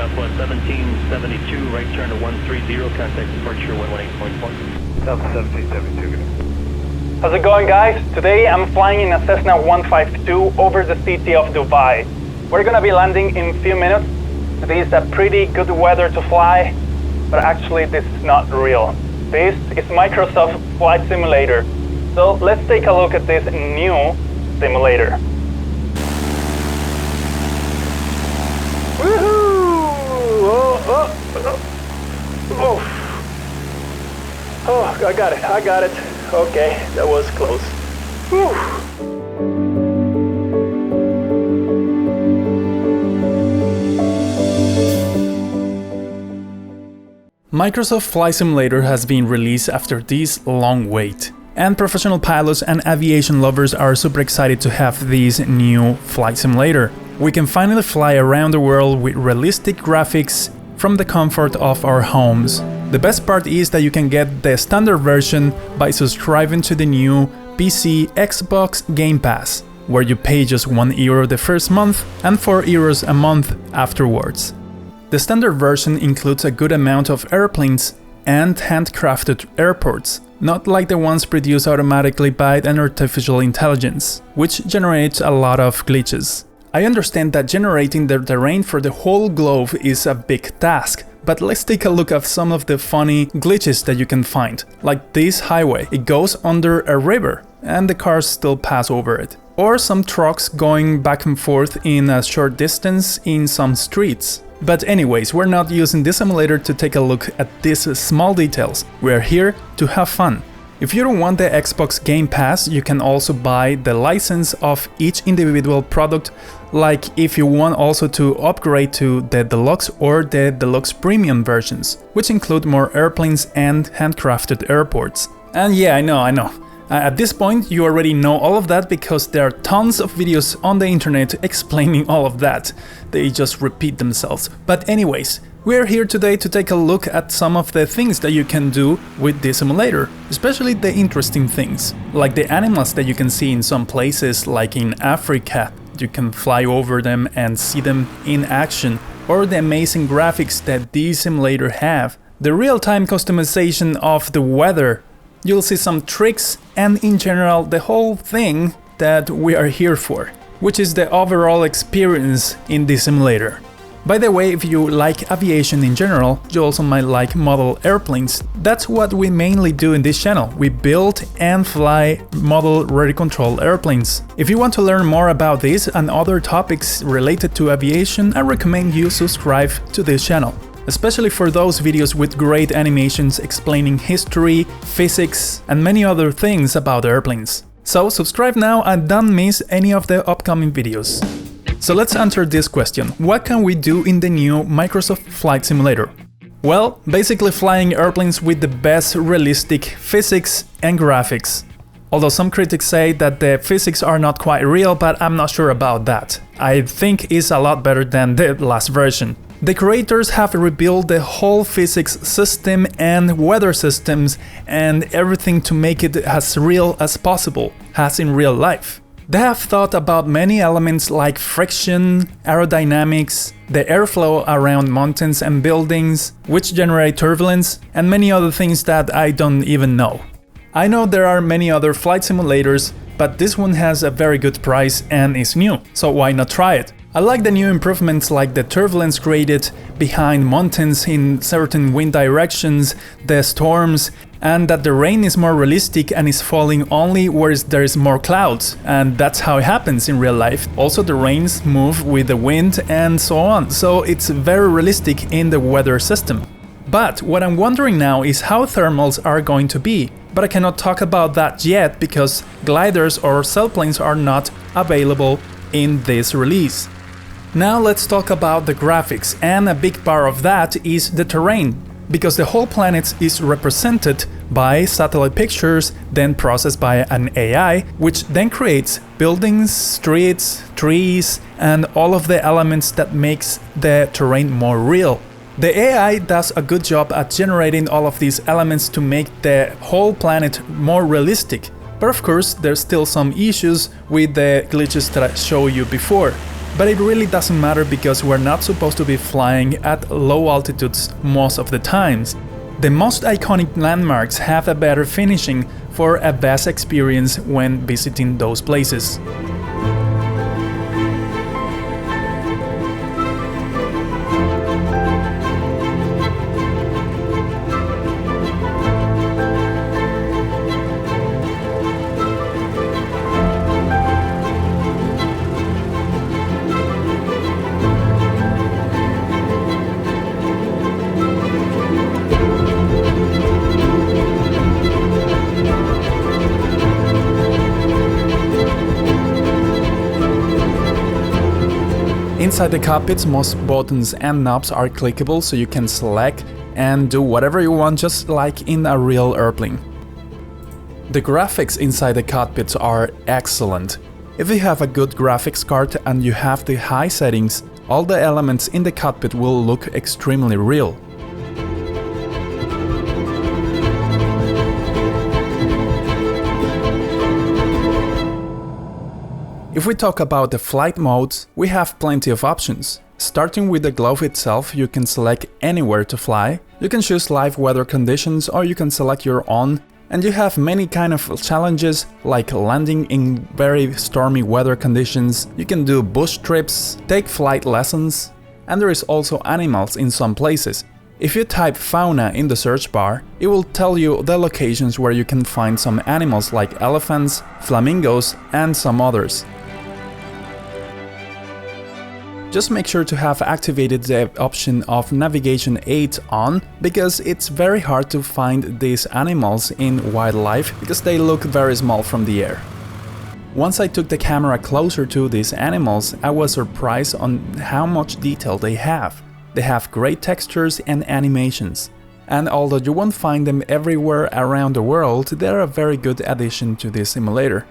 Southwest 1772, right turn to 130, contact departure 118.4. South 1772. How's it going, guys? Today I'm flying in a Cessna 152 over the city of Dubai. We're gonna be landing in a few minutes. This is a pretty good weather to fly, but actually this is not real. This is Microsoft Flight Simulator. So let's take a look at this new simulator. Woohoo! Oh, I got it. Okay, that was close. Whew. Microsoft Flight Simulator has been released after this long wait, and professional pilots and aviation lovers are super excited to have this new flight simulator. We can finally fly around the world with realistic graphics from the comfort of our homes. The best part is that you can get the standard version by subscribing to the new PC Xbox Game Pass, where you pay just €1 the first month and €4 a month afterwards. The standard version includes a good amount of airplanes and handcrafted airports, not like the ones produced automatically by an artificial intelligence, which generates a lot of glitches. I understand that generating the terrain for the whole globe is a big task, but let's take a look at some of the funny glitches that you can find, like this highway. It goes under a river and the cars still pass over it. Or some trucks going back and forth in a short distance in some streets. But anyways, we're not using this simulator to take a look at these small details. We're here to have fun. If you don't want the Xbox Game Pass, you can also buy the license of each individual product, like if you want also to upgrade to the Deluxe or the Deluxe Premium versions, which include more airplanes and handcrafted airports. And yeah, I know. At this point, you already know all of that because there are tons of videos on the internet explaining all of that. They just repeat themselves. But anyways, we're here today to take a look at some of the things that you can do with this simulator, especially the interesting things, like the animals that you can see in some places, like in Africa. You can fly over them and see them in action, or the amazing graphics that these simulator have, the real-time customization of the weather. You'll see some tricks and in general the whole thing that we are here for, which is the overall experience in this simulator. By the way, if you like aviation in general, you also might like model airplanes. That's what we mainly do in this channel. We build and fly model ready control airplanes. If you want to learn more about this and other topics related to aviation, I recommend you subscribe to this channel, especially for those videos with great animations explaining history, physics, and many other things about airplanes. So subscribe now and don't miss any of the upcoming videos. So let's answer this question. What can we do in the new Microsoft Flight Simulator? Well, basically flying airplanes with the best realistic physics and graphics. Although some critics say that the physics are not quite real, but I'm not sure about that. I think it's a lot better than the last version. The creators have rebuilt the whole physics system and weather systems and everything to make it as real as possible, as in real life. They have thought about many elements like friction, aerodynamics, the airflow around mountains and buildings, which generate turbulence, and many other things that I don't even know. I know there are many other flight simulators, but this one has a very good price and is new, so why not try it? I like the new improvements like the turbulence created behind mountains in certain wind directions, the storms, and that the rain is more realistic and is falling only where there is more clouds, and that's how it happens in real life. Also the rains move with the wind and so on, so it's very realistic in the weather system. But what I'm wondering now is how thermals are going to be, but I cannot talk about that yet because gliders or sailplanes are not available in this release. Now let's talk about the graphics, and a big part of that is the terrain, because the whole planet is represented by satellite pictures, then processed by an AI, which then creates buildings, streets, trees, and all of the elements that makes the terrain more real. The AI does a good job at generating all of these elements to make the whole planet more realistic. But of course, there's still some issues with the glitches that I showed you before. But it really doesn't matter because we're not supposed to be flying at low altitudes most of the times. The most iconic landmarks have a better finishing for a best experience when visiting those places. Inside the cockpits, most buttons and knobs are clickable, so you can select and do whatever you want, just like in a real airplane. The graphics inside the cockpits are excellent. If you have a good graphics card and you have the high settings, all the elements in the cockpit will look extremely real. If we talk about the flight modes, we have plenty of options. Starting with the globe itself, you can select anywhere to fly, you can choose live weather conditions or you can select your own, and you have many kind of challenges like landing in very stormy weather conditions, you can do bush trips, take flight lessons, and there is also animals in some places. If you type fauna in the search bar, it will tell you the locations where you can find some animals like elephants, flamingos, and some others. Just make sure to have activated the option of navigation aid on, because it's very hard to find these animals in wildlife because they look very small from the air. Once I took the camera closer to these animals, I was surprised on how much detail they have. They have great textures and animations. And although you won't find them everywhere around the world, they're a very good addition to this simulator.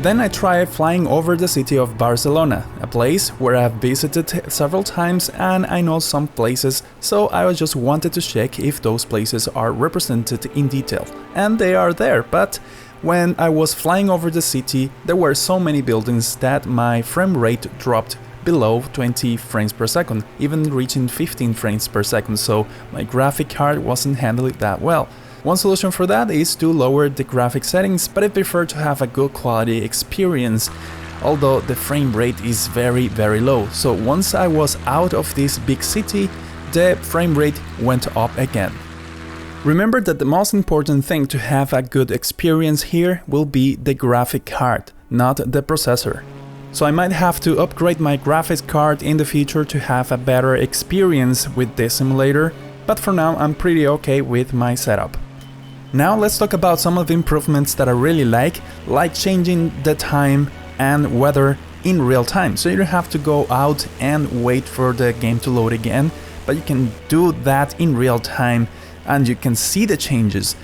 Then I tried flying over the city of Barcelona, a place where I've visited several times and I know some places, so I just wanted to check if those places are represented in detail. And they are there, but when I was flying over the city, there were so many buildings that my frame rate dropped below 20 frames per second, even reaching 15 frames per second, so my graphic card wasn't handling it that well. One solution for that is to lower the graphic settings, but I prefer to have a good quality experience, although the frame rate is very low. So once I was out of this big city, the frame rate went up again. Remember that the most important thing to have a good experience here will be the graphic card, not the processor. So I might have to upgrade my graphics card in the future to have a better experience with this simulator, but for now I'm pretty okay with my setup. Now let's talk about some of the improvements that I really like changing the time and weather in real time. So you don't have to go out and wait for the game to load again, but you can do that in real time and you can see the changes.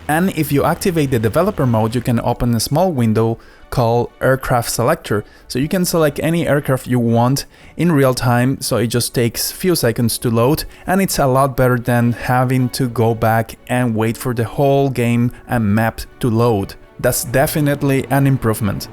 And if you activate the developer mode, you can open a small window called Aircraft Selector. So you can select any aircraft you want in real time, so it just takes few seconds to load, and it's a lot better than having to go back and wait for the whole game and map to load. That's definitely an improvement.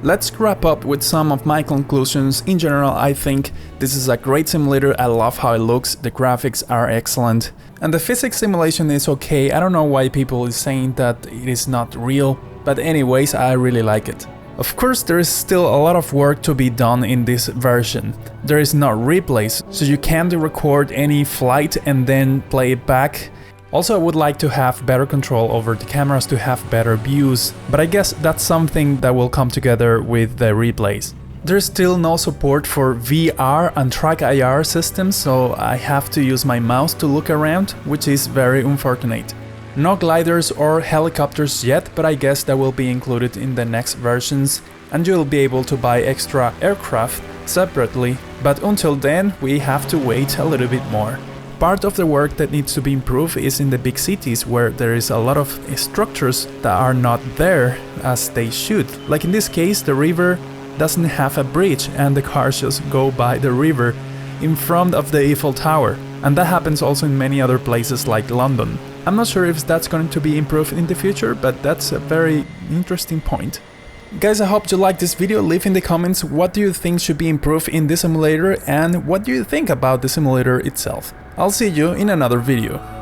Let's wrap up with some of my conclusions. In general, I think this is a great simulator. I love how it looks, the graphics are excellent, and the physics simulation is okay. I don't know why people is saying that it is not real, but anyways, I really like it. Of course, there is still a lot of work to be done in this version. There is no replays, so you can't record any flight and then play it back. Also, I would like to have better control over the cameras to have better views, but I guess that's something that will come together with the replays. There's still no support for VR and track IR systems, so I have to use my mouse to look around, which is very unfortunate. No gliders or helicopters yet, but I guess that will be included in the next versions, and you'll be able to buy extra aircraft separately, but until then we have to wait a little bit more. Part of the work that needs to be improved is in the big cities, where there is a lot of structures that are not there as they should. Like in this case, the river doesn't have a bridge and the cars just go by the river in front of the Eiffel Tower. And that happens also in many other places like London. I'm not sure if that's going to be improved in the future, but that's a very interesting point. Guys, I hope you liked this video. Leave in the comments what do you think should be improved in this simulator and what do you think about the simulator itself. I'll see you in another video.